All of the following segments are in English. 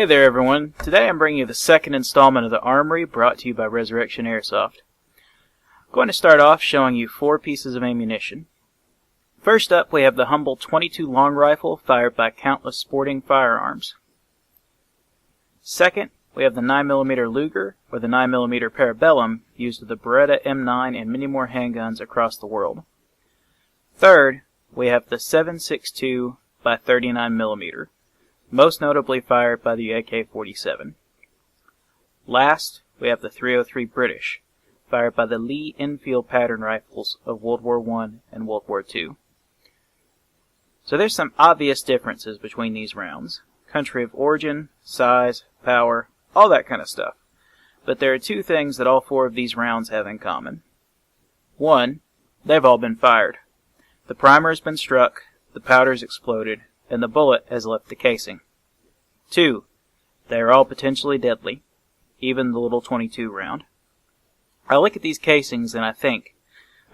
Hey there everyone, today I'm bringing you the second installment of the Armory brought to you by Resurrection Airsoft. I'm going to start off showing you 4 pieces of ammunition. First up we have the humble .22 long rifle fired by countless sporting firearms. Second, we have the 9mm Luger or the 9mm Parabellum used with the Beretta M9 and many more handguns across the world. Third, we have the 7.62 by 39mm. Most notably fired by the AK-47. Last, we have the 303 British, fired by the Lee Enfield pattern rifles of World War I and World War II. So there's some obvious differences between these rounds. Country of origin, size, power, all that kind of stuff. But there are 2 things that all 4 of these rounds have in common. 1, they've all been fired. The primer has been struck, the powder's exploded, and the bullet has left the casing. 2, they are all potentially deadly, even the little .22 round. I look at these casings and I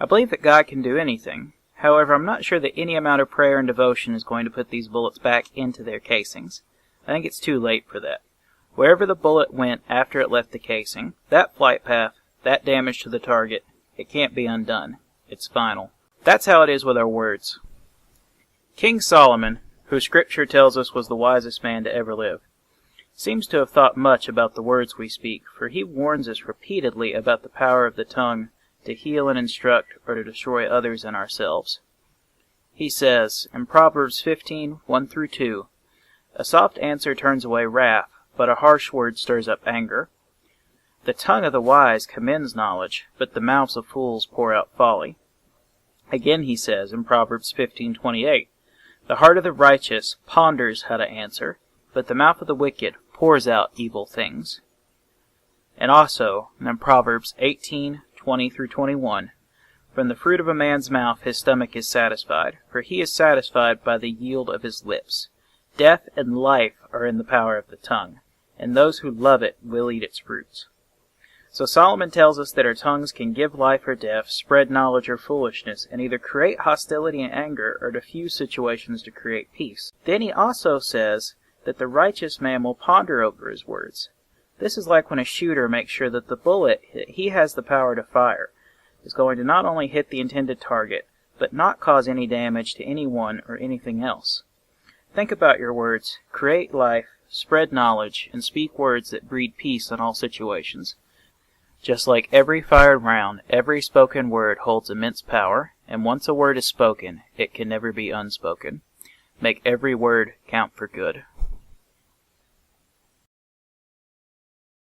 believe that God can do anything. However, I'm not sure that any amount of prayer and devotion is going to put these bullets back into their casings. I think it's too late for that. Wherever the bullet went after it left the casing, that flight path, that damage to the target, it can't be undone. It's final. That's how it is with our words. King Solomon, who Scripture tells us was the wisest man to ever live, seems to have thought much about the words we speak, for he warns us repeatedly about the power of the tongue to heal and instruct or to destroy others and ourselves. He says, in Proverbs 15:1-2, "A soft answer turns away wrath, but a harsh word stirs up anger. The tongue of the wise commends knowledge, but the mouths of fools pour out folly." Again he says in Proverbs 15:28, "The heart of the righteous ponders how to answer, but the mouth of the wicked pours out evil things." And also, in Proverbs 18:20-21, "From the fruit of a man's mouth his stomach is satisfied, for he is satisfied by the yield of his lips. Death and life are in the power of the tongue, and those who love it will eat its fruits." So Solomon tells us that our tongues can give life or death, spread knowledge or foolishness, and either create hostility and anger or diffuse situations to create peace. Then he also says that the righteous man will ponder over his words. This is like when a shooter makes sure that the bullet he has the power to fire is going to not only hit the intended target, but not cause any damage to anyone or anything else. Think about your words. Create life, spread knowledge, and speak words that breed peace in all situations. Just like every fired round, every spoken word holds immense power, and once a word is spoken, it can never be unspoken. Make every word count for good.